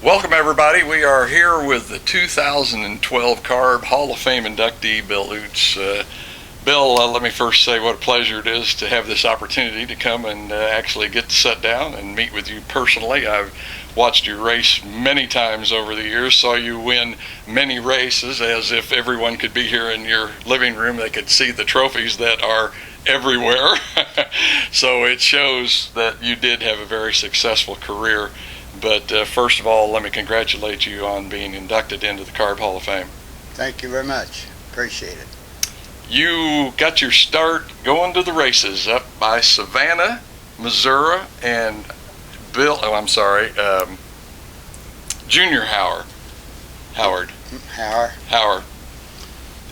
Welcome everybody. We are here with the 2012 C.A.R.B Hall of Fame inductee, Bill Utz. Bill, let me first say what a pleasure it is to have this opportunity to come and actually get to sit down and meet with you personally. I've watched you race many times over the years, saw you win many races. As if everyone could be here in your living room, they could see the trophies that are everywhere. So it shows that you did have a very successful career. But first of all, let me congratulate you on being inducted into the C.A.R.B Hall of Fame. Thank you very much. Appreciate it. You got your start going to the races up by Savannah, Missouri, and Junior Howard. Howard.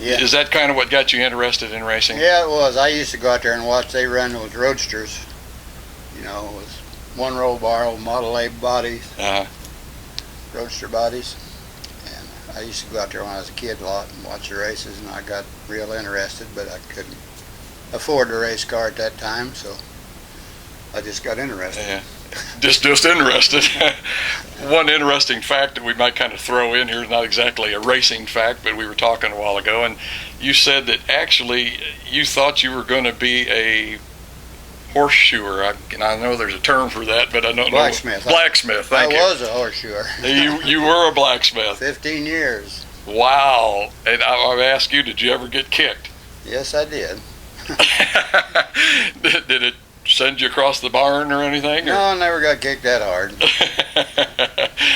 Yeah. Is that kind of what got you interested in racing? Yeah, it was. I used to go out there and watch. They run those roadsters, with one roll bar, old Model A bodies, roadster bodies. And I used to go out there when I was a kid a lot and watch the races, and I got real interested, but I couldn't afford to race car at that time, so I just got interested. Yeah. Just interested. One interesting fact that we might kind of throw in here, not exactly a racing fact, but we were talking a while ago, and you said that actually you thought you were going to be a horseshoer. I know there's a term for that, but I don't know. Blacksmith. Thank you. I was a horseshoer. You were a blacksmith. 15 years. Wow. And I've asked you, did you ever get kicked? Yes, I did. Did it send you across the barn or anything? No, I never got kicked that hard.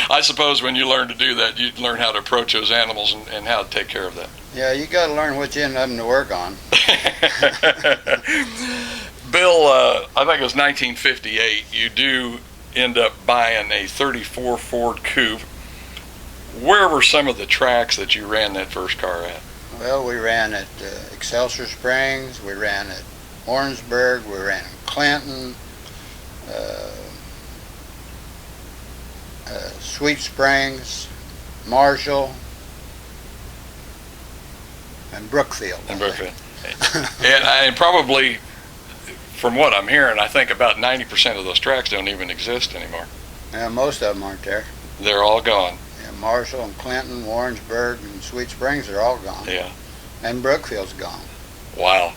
I suppose when you learn to do that, you learn how to approach those animals and how to take care of them. Yeah, you got to learn which end of them to work on. Bill, I think it was 1958, you do end up buying a 34 Ford Coupe. Where were some of the tracks that you ran that first car at? Well, we ran at Excelsior Springs, we ran at Orangeburg, we ran in Clinton, Sweet Springs, Marshall, and Brookfield. And probably, from what I'm hearing, I think about 90% of those tracks don't even exist anymore. Yeah, most of them aren't there. They're all gone. Yeah, Marshall and Clinton, Warrensburg, and Sweet Springs are all gone. Yeah. And Brookfield's gone. Wow.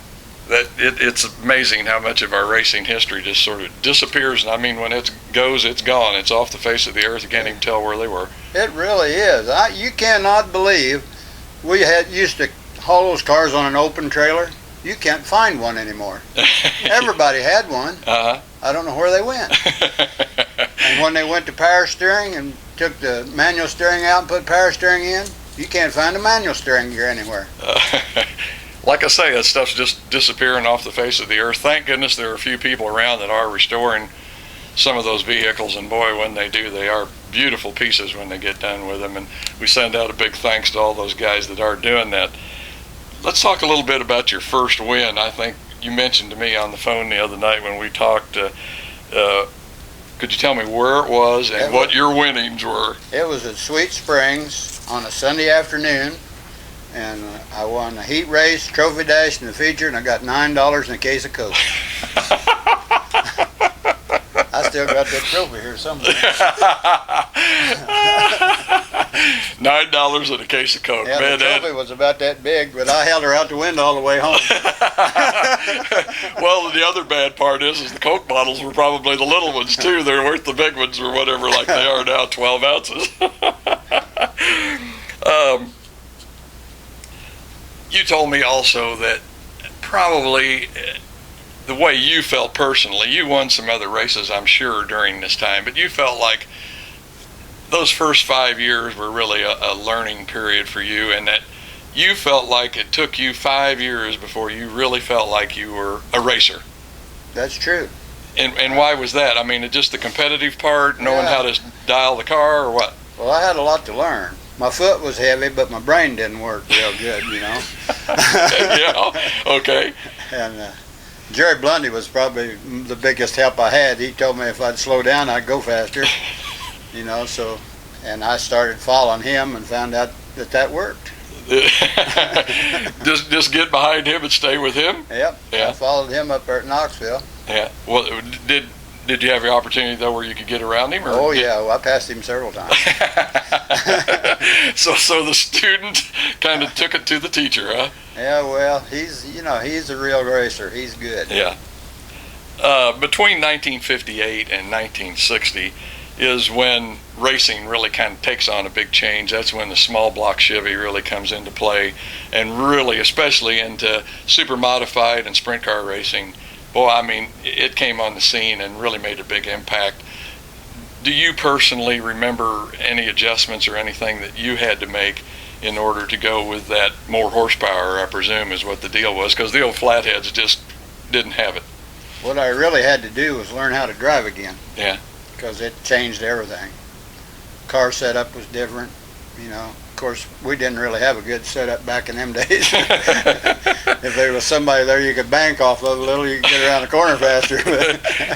It's amazing how much of our racing history just sort of disappears. And I mean, when it goes, it's gone. It's off the face of the earth. You can't even tell where they were. It really is. You cannot believe we used to haul those cars on an open trailer. You can't find one anymore. Everybody had one. I don't know where they went. And when they went to power steering and took the manual steering out and put power steering in, you can't find a manual steering gear anywhere. Like I say, that stuff's just disappearing off the face of the earth. Thank goodness there are a few people around that are restoring some of those vehicles, and boy, when they do, they are beautiful pieces when they get done with them. And we send out a big thanks to all those guys that are doing that. Let's talk a little bit about your first win. I think you mentioned to me on the phone the other night when we talked. Could you tell me where it was and what your winnings were? It was at Sweet Springs on a Sunday afternoon, and I won the heat race, trophy dash, and the feature, and I got $9 in a case of Coke. I still got that trophy here somewhere. $9 in a case of Coke. Yeah, man, the trophy was about that big, but I held her out the window all the way home. Well, the other bad part is the Coke bottles were probably the little ones too. They're worth the big ones or whatever, like they are now, 12 ounces. You told me also that probably the way you felt personally, you won some other races, I'm sure, during this time, but you felt like those first 5 years were really a learning period for you, and that you felt like it took you 5 years before you really felt like you were a racer. That's true. And why was that? I mean, just the competitive part, knowing how to dial the car, or what? Well, I had a lot to learn. My foot was heavy, but my brain didn't work real good, Yeah, okay. And Jerry Blundy was probably the biggest help I had. He told me if I'd slow down, I'd go faster. So, and I started following him and found out that worked. just get behind him and stay with him? Yep. Yeah. I followed him up there at Knoxville. Yeah. Well, did Did you have the opportunity though where you could get around him? Or Oh yeah, well, I passed him several times. So the student kind of took it to the teacher, huh? Yeah, well, he's a real racer. He's good. Yeah. Between 1958 and 1960 is when racing really kind of takes on a big change. That's when the small block Chevy really comes into play, and really especially into super modified and sprint car racing. Boy, I mean, it came on the scene and really made a big impact. Do you personally remember any adjustments or anything that you had to make in order to go with that more horsepower, I presume is what the deal was, because the old flatheads just didn't have it? What I really had to do was learn how to drive again. Yeah. Because it changed everything. Car setup was different. Of course, we didn't really have a good setup back in them days. If there was somebody there you could bank off of a little, you could get around the corner faster.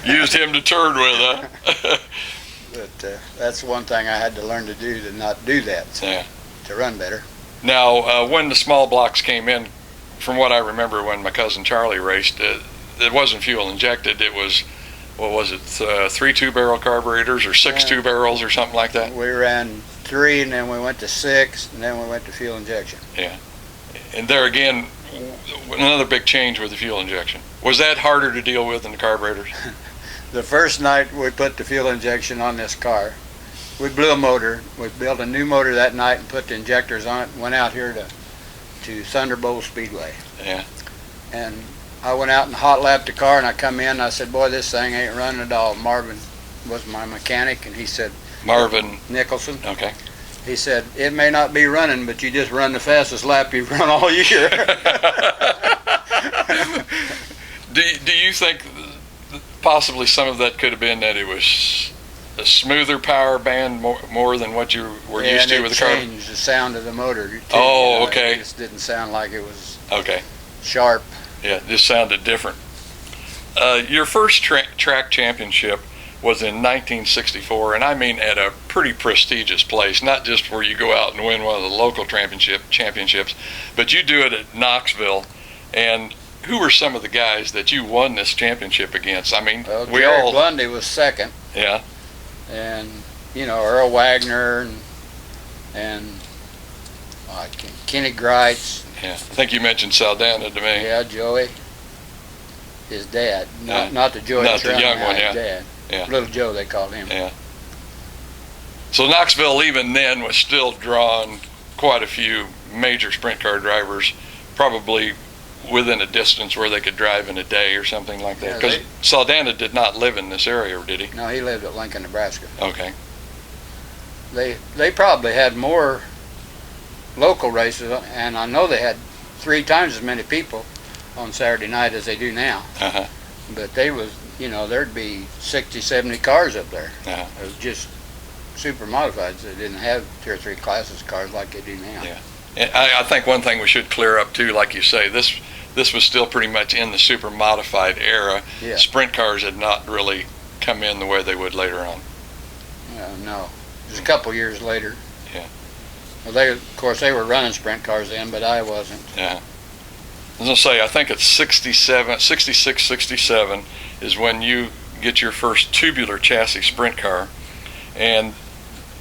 Used him to turn with, huh? But that's one thing I had to learn to do, to not do that, Yeah. to run better. Now, when the small blocks came in, from what I remember when my cousin Charlie raced, it wasn't fuel injected. It was, what was it, 3 2-barrel carburetors or 6 2-barrels or something like that? We ran 3, and then we went to 6, and then we went to fuel injection. Yeah. And there again, another big change with the fuel injection. Was that harder to deal with than the carburetors? The first night we put the fuel injection on this car, we blew a motor. We built a new motor that night and put the injectors on it and went out here to Thunderbolt Speedway. Yeah. And I went out and hot lapped the car, and I come in and I said, boy, this thing ain't running at all. Marvin was my mechanic, and he said, Marvin Nicholson. Okay. He said, it may not be running, but you just run the fastest lap you've run all year. Do you think possibly some of that could have been that it was a smoother power band more than what you were used to with the car? And it changed the sound of the motor too. Oh, okay. It just didn't sound like it was Okay. sharp. Yeah, it just sounded different. Your first track championship was in 1964, and I mean at a pretty prestigious place, not just where you go out and win one of the local championships, but you do it at Knoxville. And who were some of the guys that you won this championship against? I mean, Well, Jerry Bundy was second. Yeah. And Earl Wagner and Kenny Greitz. Yeah, I think you mentioned Saldana to me. Yeah, Joey, his dad, not the Joey, not the young one. his Yeah. dad. Yeah. Little Joe, they called him. Yeah. So Knoxville, even then, was still drawing quite a few major sprint car drivers, probably within a distance where they could drive in a day or something like that. Because Saldana did not live in this area, did he? No, he lived at Lincoln, Nebraska. Okay. They probably had more local races, and I know they had 3 times as many people on Saturday night as they do now. Uh-huh. But they was, there'd be 60, 70 cars up there. Uh-huh. It was just super modifieds. They didn't have 2 or 3 classes of cars like they do now. Yeah. And I think one thing we should clear up too, like you say, this was still pretty much in the super modified era. Yeah. Sprint cars had not really come in the way they would later on. No. It was a couple years later. Yeah. Well, of course, they were running sprint cars then, but I wasn't. Yeah. I was going to say, I think it's 66, 67 is when you get your first tubular chassis sprint car. And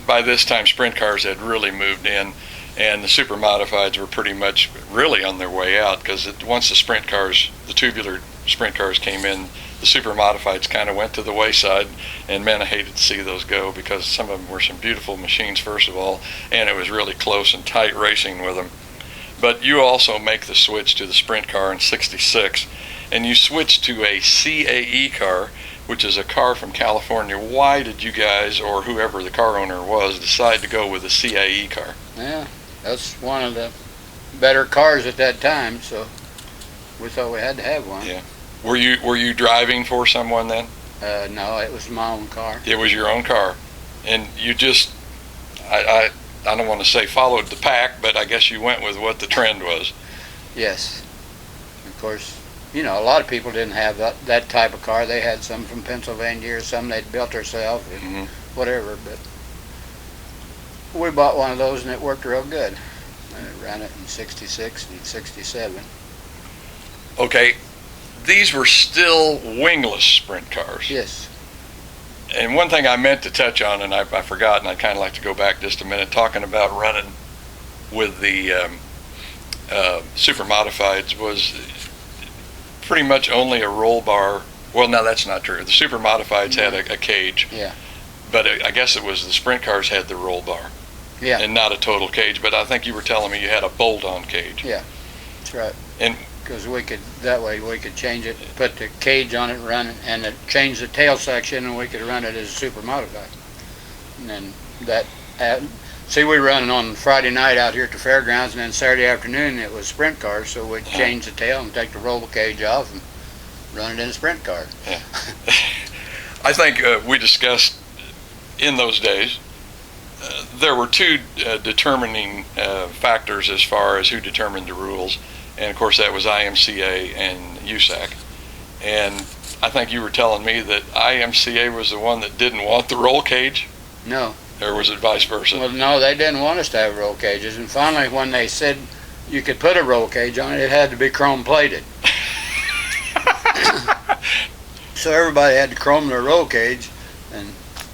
by this time, sprint cars had really moved in, and the super modifieds were pretty much really on their way out, because once the tubular sprint cars came in, the super modifieds kind of went to the wayside, and man, I hated to see those go, because some of them were some beautiful machines, first of all, and it was really close and tight racing with them. But you also make the switch to the sprint car in 66, and you switch to a C.A.E. car, which is a car from California. Why did you guys, or whoever the car owner was, decide to go with a C.A.E. car? Yeah, that's one of the better cars at that time, so we thought we had to have one. Yeah. Were you driving for someone then? No, it was my own car. It was your own car, and you just, I don't want to say followed the pack, but I guess you went with what the trend was. Yes. Of course, a lot of people didn't have that type of car. They had some from Pennsylvania or some they'd built themselves or whatever, but we bought one of those and it worked real good. I ran it in 66 and 67. Okay, these were still wingless sprint cars. Yes. And one thing I meant to touch on, and I forgot, and I'd kind of like to go back just a minute, talking about running with the super modifieds, was pretty much only a roll bar. Well, no, that's not true. The super modifieds had a cage. Yeah. But I guess it was the sprint cars had the roll bar. Yeah. And not a total cage. But I think you were telling me you had a bolt-on cage. Yeah, that's right. And because that way we could change it, put the cage on it, run it, and change the tail section, and we could run it as a super modified. And then see, we run on Friday night out here at the fairgrounds, and then Saturday afternoon it was sprint cars, so we'd change the tail and take the roll cage off and run it in a sprint car. Yeah. I think we discussed in those days, there were two determining factors as far as who determined the rules. And of course that was IMCA and USAC. And I think you were telling me that IMCA was the one that didn't want the roll cage? No. Or was it vice versa? Well, no, they didn't want us to have roll cages. And finally, when they said you could put a roll cage on it, it had to be chrome plated. So everybody had to chrome their roll cage. And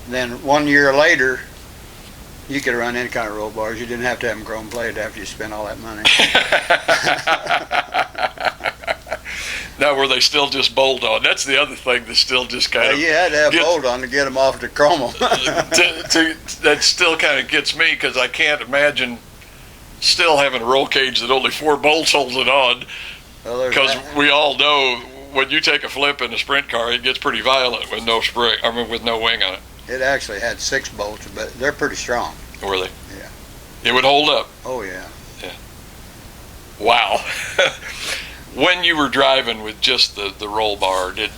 then 1 year later, you could run any kind of roll bars. You didn't have to have them chrome plated after you spent all that money. Now, were they still just bolt on? That's the other thing that's still just kind of... You had to have bolt on to get them off to chrome them. That still kind of gets me, because I can't imagine still having a roll cage that only 4 bolts holds it on. Because we all know when you take a flip in a sprint car, it gets pretty violent with no spring. I mean, with no wing on it. It actually had 6 bolts, but they're pretty strong. Were they? Yeah. It would hold up. Oh yeah. Yeah. Wow. When you were driving with just the roll bar, did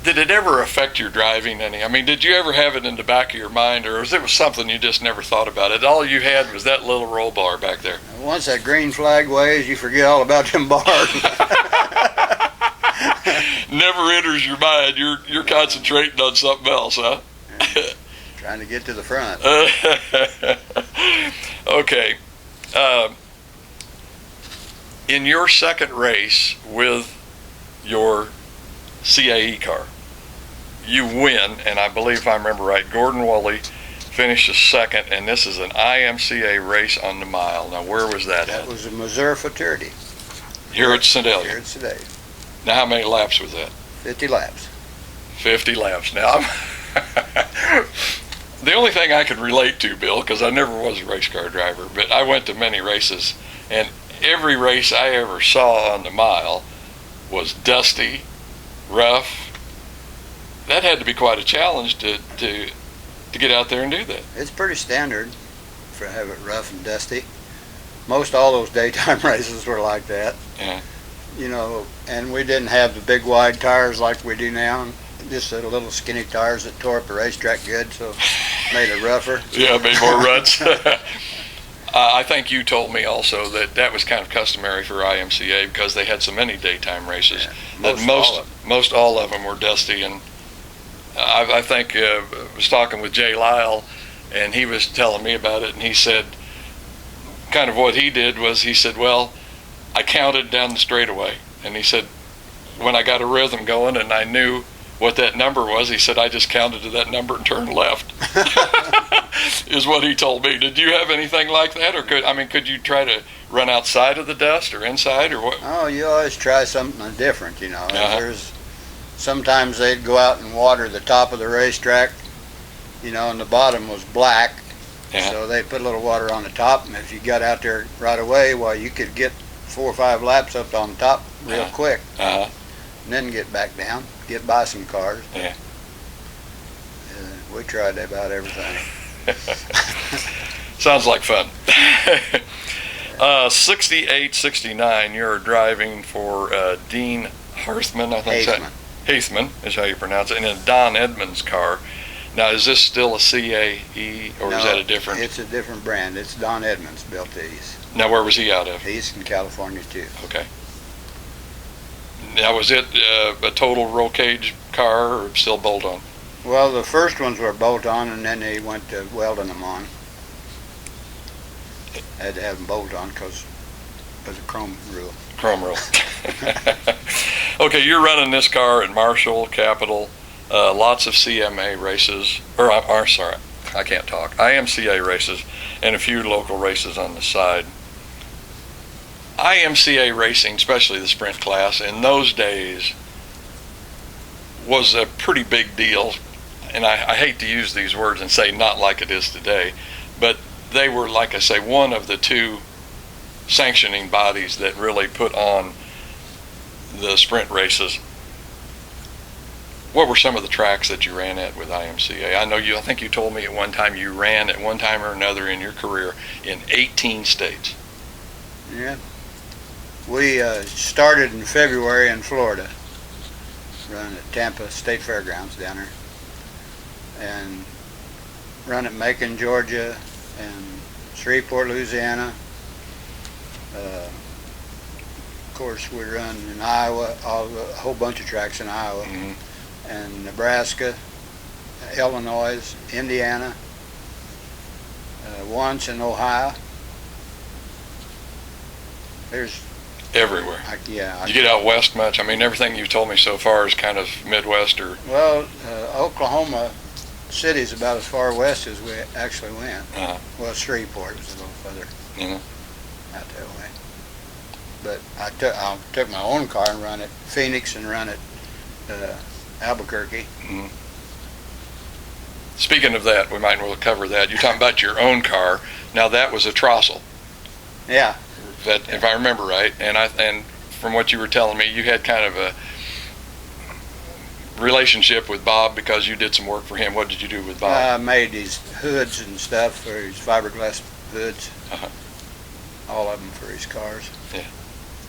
it ever affect your driving any? I mean, did you ever have it in the back of your mind, or was it something you just never thought about it? All you had was that little roll bar back there. Once that green flag waves, you forget all about them bars. Never enters your mind. You're concentrating on something else, huh? Trying to get to the front. Okay. In your second race with your CAE car, you win, and I believe if I remember right, Gordon Woolley finishes second, and this is an IMCA race on the mile. Now, where was that at? That was in Missouri Futurity. Here at Sedalia. Here at Sedalia. Now, how many laps was that? 50 laps. 50 laps. Now, the only thing I could relate to, Bill, because I never was a race car driver, but I went to many races, and every race I ever saw on the mile was dusty, rough. That had to be quite a challenge to get out there and do that. It's pretty standard for have it rough and dusty. Most all those daytime races were like that. Yeah. You know, and we didn't have the big wide tires like we do now. Just the little skinny tires that tore up the racetrack good, so made it rougher. Yeah, made more ruts. I think you told me also that was kind of customary for IMCA because they had so many daytime races. Yeah, most all of them were dusty, and I think I was talking with Jay Lyle, and he was telling me about it, and he said kind of what he did was he said, well, I counted down the straightaway, and he said when I got a rhythm going and I knew what that number was, he said I just counted to that number and turned left. Is what he told me. Did you have anything like that, or could you try to run outside of the dust or inside, or what? Oh, you always try something different, you know. Sometimes they'd go out and water the top of the racetrack, you know, and the bottom was black. So they put a little water on the top, and if you got out there right away, well, you could get 4 or 5 laps up on the top real quick, and then get back down, get by some cars. Yeah. We tried about everything. Sounds like fun. 68, 69, you're driving for Dean Harthman, I think. Haithman is how you pronounce it, and in Don Edmonds' car. Now, is this still a CAE, or is that a different? It's a different brand. It's Don Edmonds built these. Now, where was he out of? He's in California, too. Okay. Now, was it a total roll cage car, or still bolt-on? Well, the first ones were bolt-on, and then they went to welding them on. Had to have them bolt-on because of the chrome rule. Chrome rule. Okay, you're running this car at Marshall, Capital, lots of CMA races, or sorry, I can't talk. IMCA races, and a few local races on the side. IMCA racing, especially the sprint class, in those days was a pretty big deal. And I hate to use these words and say not like it is today, but they were, like I say, one of the two sanctioning bodies that really put on the sprint races. What were some of the tracks that you ran at with IMCA? I think you told me at one time you ran at one time or another in your career in 18 states. Yeah. We started in February in Florida, run at Tampa State Fairgrounds down there, and run at Macon, Georgia, and Shreveport, Louisiana. Of course, we run in Iowa, a whole bunch of tracks in Iowa, and Nebraska, Illinois, Indiana, once in Ohio. There's everywhere. Yeah. You get out west much? I mean, everything you've told me so far is kind of Midwest or... Well, Oklahoma City's about as far west as we actually went. Well, Shreveport was a little further out that way. But I took my own car and run at Phoenix and run at Albuquerque. Speaking of that, we might well cover that. You're talking about your own car. Now, that was a Trossel. Yeah. That, if I remember right, and from what you were telling me, you had kind of a relationship with Bob because you did some work for him. What did you do with Bob? I made these hoods and stuff for his fiberglass hoods, all of them for his cars. Yeah,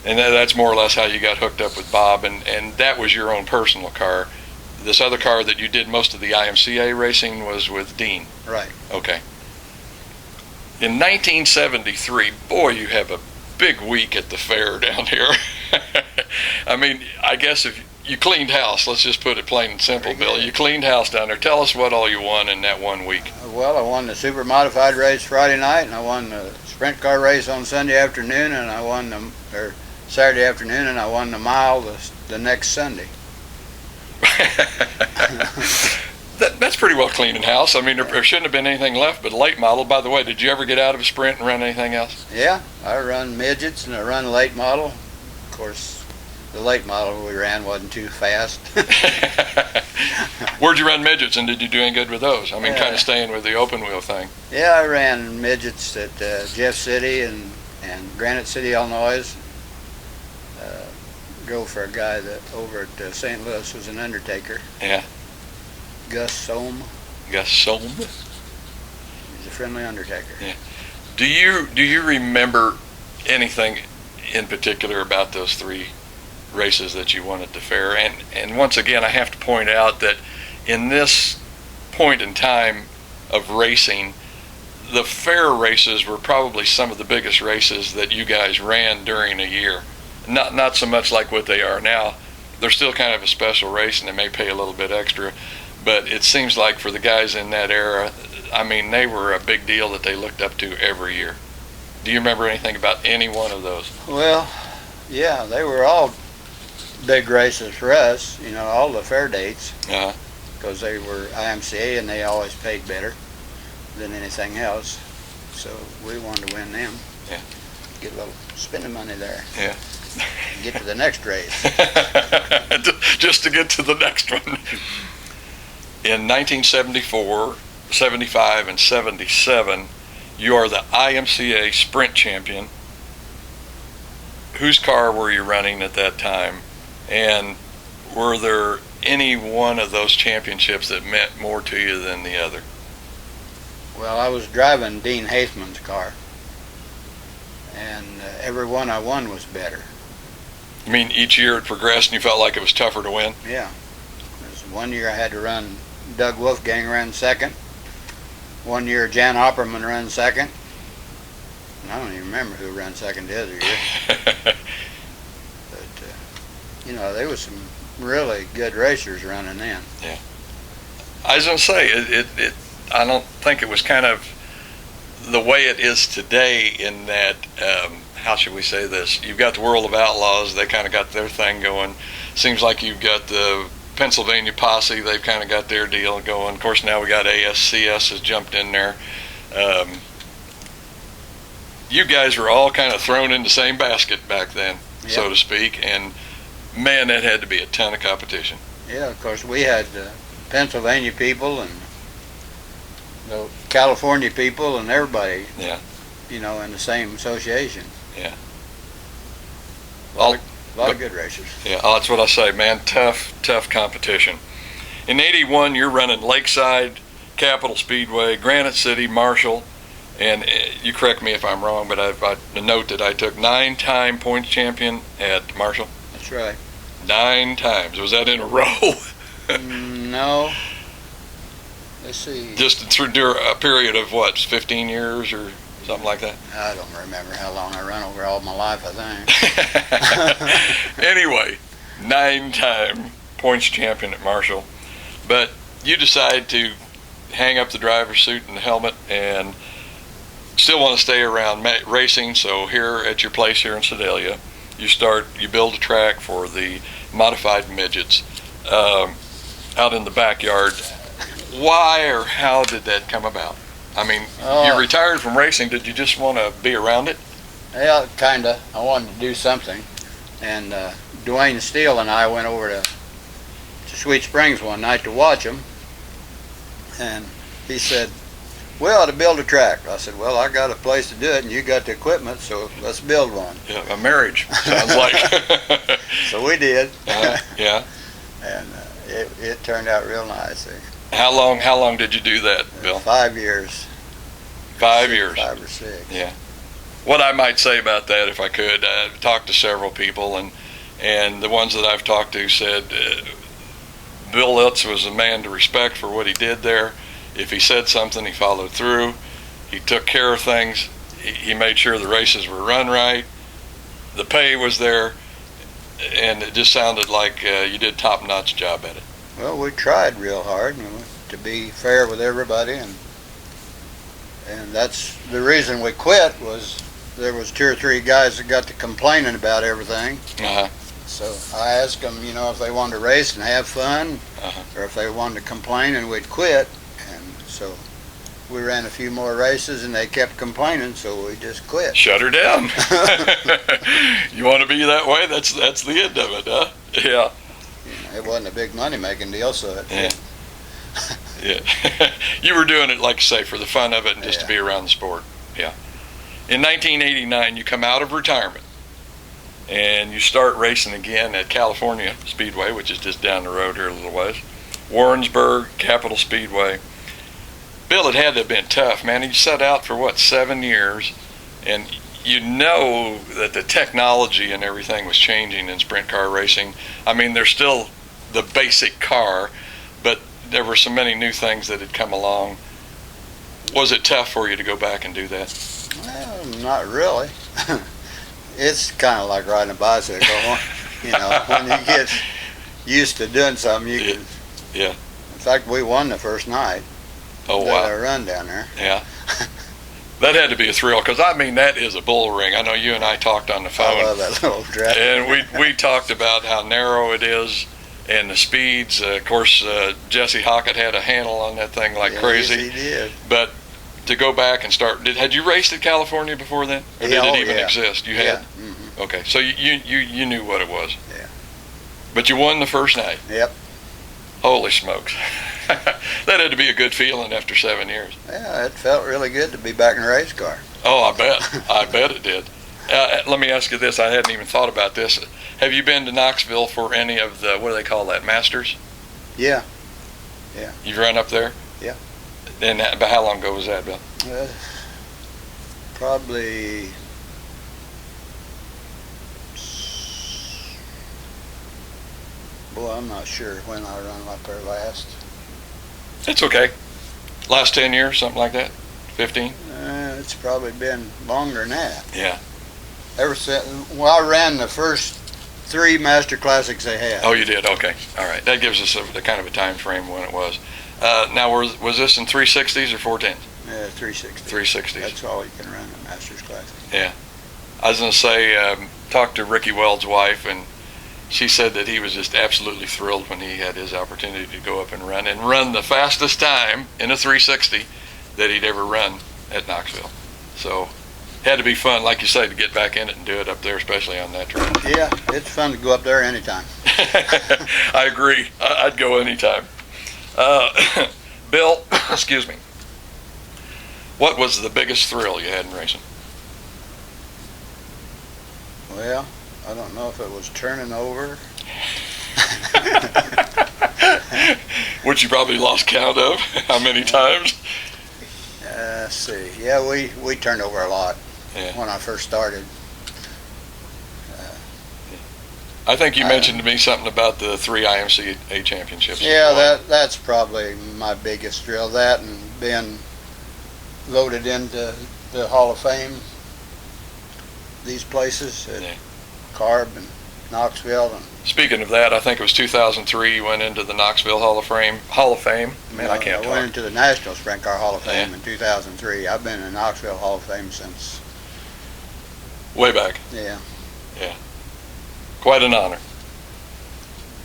and that's more or less how you got hooked up with Bob, and that was your own personal car. This other car that you did most of the IMCA racing was with Dean. Right. Okay. In 1973, boy, you have a big week at the fair down here. I mean, I guess if you cleaned house, let's just put it plain and simple, Bill. You cleaned house down there. Tell us what all you won in that 1 week. Well, I won the super modified race Friday night, and I won the sprint car race on Sunday afternoon, and I won Saturday afternoon, and I won the mile the next Sunday. That's pretty well cleaning house. I mean, there shouldn't have been anything left but late model. By the way, did you ever get out of a sprint and run anything else? Yeah, I run midgets and I run late model. Of course, the late model we ran wasn't too fast. Where'd you run midgets, and did you do any good with those? I mean, kind of staying with the open wheel thing. Yeah, I ran midgets at Jeff City and Granite City, Illinois. Drove for a guy that over at St. Louis was an undertaker. Yeah. Gus Sohm. Gus Sohm. He's a friendly undertaker. Yeah. Do you remember anything in particular about those three races that you won at the fair? And once again, I have to point out that in this point in time of racing, the fair races were probably some of the biggest races that you guys ran during a year. Not so much like what they are now. They're still kind of a special race, and they may pay a little bit extra. But it seems like for the guys in that era, I mean, they were a big deal that they looked up to every year. Do you remember anything about any one of those? Well, yeah, they were all big races for us, all the fair dates. Because they were IMCA and they always paid better than anything else. So we wanted to win them. Yeah. Get a little spending money there. Yeah. Get to the next race. Just to get to the next one. In 1974, 75, and 77, you are the IMCA Sprint Champion. Whose car were you running at that time? And were there any one of those championships that meant more to you than the other? Well, I was driving Dean Haithman's car, and every one I won was better. You mean each year it progressed and you felt like it was tougher to win? Yeah. One year I had to run, Doug Wolfgang ran second. One year Jan Opperman ran second. And I don't even remember who ran second the other year. But, there was some really good racers running then. Yeah. I was going to say, I don't think it was kind of the way it is today in that, how should we say this? You've got the World of Outlaws. They kind of got their thing going. Seems like you've got the Pennsylvania posse, they've kind of got their deal going. Of course, now we got ASCS has jumped in there. You guys were all kind of thrown in the same basket back then, so to speak, and man, that had to be a ton of competition. Yeah, of course, we had Pennsylvania people and the California people and everybody, you know, in the same association. Yeah. A lot of good racers. Yeah, that's what I say, man. Tough competition. In '81, you're running Lakeside, Capitol Speedway, Granite City, Marshall, and you correct me if I'm wrong, but I note that I took 9-time points champion at Marshall. That's right. 9 times. Was that in a row? No. Let's see. Just through a period of what, 15 years or something like that? I don't remember how long I run over all my life, I think. Anyway, 9-time points champion at Marshall. But you decide to hang up the driver's suit and the helmet and still want to stay around racing. So here at your place here in Sedalia, you build a track for the modified midgets out in the backyard. Why or how did that come about? I mean, you retired from racing. Did you just want to be around it? Yeah, kinda. I wanted to do something. And Dwayne Steele and I went over to Sweet Springs one night to watch him. And he said, "We ought to build a track." I said, "Well, I got a place to do it, and you got the equipment, so let's build one." Yeah, a marriage sounds like. So we did. Yeah. And it turned out real nice. How long did you do that, Bill? 5 years. 5 years. 5 or 6. Yeah. What I might say about that, if I could, I've talked to several people, and the ones that I've talked to said Bill Utz was a man to respect for what he did there. If he said something, he followed through. He took care of things. He made sure the races were run right. The pay was there, and it just sounded like you did a top-notch job at it. Well, we tried real hard to be fair with everybody, and that's the reason we quit. Was there was 2 or 3 guys that got to complaining about everything. So I asked them, you know, if they wanted to race and have fun, or if they wanted to complain, and we'd quit. And so we ran a few more races, and they kept complaining, so we just quit. Shut her down. You want to be that way? That's the end of it, huh? Yeah. It wasn't a big money-making deal, so yeah. You were doing it, like I say, for the fun of it and just to be around the sport. Yeah. In 1989, you come out of retirement and you start racing again at California Speedway, which is just down the road here a little ways. Warrensburg, Capitol Speedway. Bill, it had to have been tough, man. You set out for, what, 7 years, and you know that the technology and everything was changing in sprint car racing. I mean, there's still the basic car, but there were so many new things that had come along. Was it tough for you to go back and do that? Well, not really. It's kind of like riding a bicycle. You know, when you get used to doing something, you can. Yeah. In fact, we won the first night. Oh, wow. That run down there. Yeah. That had to be a thrill, because I mean, that is a bull ring. I know you and I talked on the phone. I love that little track. And we talked about how narrow it is and the speeds. Of course, Jesse Hockett had a handle on that thing like crazy. Yes, he did. But to go back and start, had you raced at California before then? Or did it even exist? You had? Yeah. Mm-hmm. Okay, so you knew what it was. Yeah. But you won the first night. Yep. Holy smokes. That had to be a good feeling after 7 years. Yeah, it felt really good to be back in a race car. Oh, I bet. I bet it did. Let me ask you this. I hadn't even thought about this. Have you been to Knoxville for any of the, what do they call that, Masters? Yeah. Yeah. You've run up there? Yeah. And about how long ago was that, Bill? Probably boy, I'm not sure when I run up there last. It's okay. Last 10 years, something like that? 15? It's probably been longer than that. Yeah. Ever since, well, I ran the first 3 Master Classics they had. Oh, you did? Okay. All right. That gives us a kind of a time frame when it was. Now, was this in 360s or 410s? 360. 360s. That's all you can run in Masters Classic. Yeah. I was going to say, talk to Ricky Weld's wife, and she said that he was just absolutely thrilled when he had his opportunity to go up and run the fastest time in a 360 that he'd ever run at Knoxville. So had to be fun, like you say, to get back in it and do it up there, especially on that trail. Yeah, it's fun to go up there anytime. I agree. I'd go anytime. Bill, excuse me. What was the biggest thrill you had in racing? Well, I don't know if it was turning over. Which you probably lost count of. How many times? Let's see. Yeah, we turned over a lot when I first started. I think you mentioned to me something about the 3 IMCA championships. Yeah, that's probably my biggest thrill. That and being loaded into the Hall of Fame, these places at C.A.R.B and Knoxville. And speaking of that, I think it was 2003 you went into the Knoxville Hall of Fame. Man, I can't talk. I went into the National Sprint Car Hall of Fame in 2003. I've been in the Knoxville Hall of Fame since way back. Yeah. Quite an honor.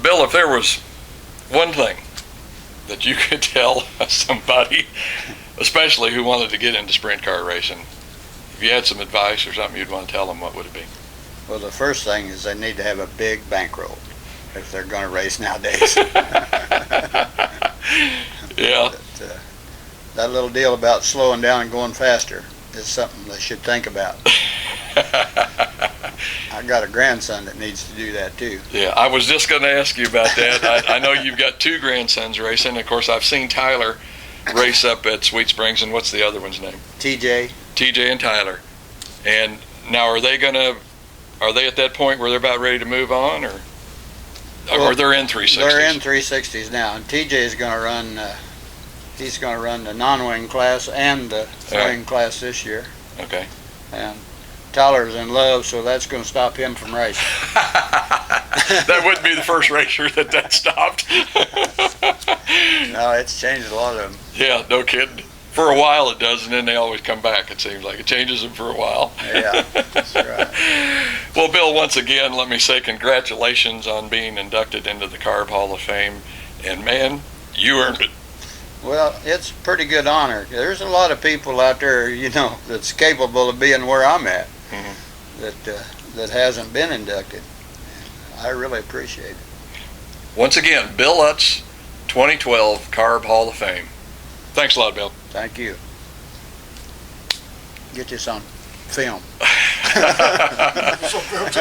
Bill, if there was one thing that you could tell somebody, especially who wanted to get into sprint car racing, if you had some advice or something you'd want to tell them, what would it be? Well, the first thing is they need to have a big bankroll if they're going to race nowadays. Yeah. But, that little deal about slowing down and going faster is something they should think about. I got a grandson that needs to do that too. Yeah, I was just going to ask you about that. I know you've got 2 grandsons racing. Of course, I've seen Tyler race up at Sweet Springs, and what's the other one's name? TJ. TJ and Tyler. And now are they at that point where they're about ready to move on, or they're in 360s? They're in 360s now, and TJ is going to run. He's going to run the non-wing class and the wing class this year. Okay. And Tyler's in love, so that's going to stop him from racing. That wouldn't be the first racer that stopped. No, it's changed a lot of them. Yeah, no kidding. For a while it does, and then they always come back, it seems like. It changes them for a while. Yeah, that's right. Well, Bill, once again, let me say congratulations on being inducted into the C.A.R.B Hall of Fame. And, man, you earned it. Well, it's a pretty good honor. There's a lot of people out there, that's capable of being where I'm at, that hasn't been inducted. I really appreciate it. Once again, Bill Utz, 2012 C.A.R.B Hall of Fame. Thanks a lot, Bill. Thank you. Get this on film.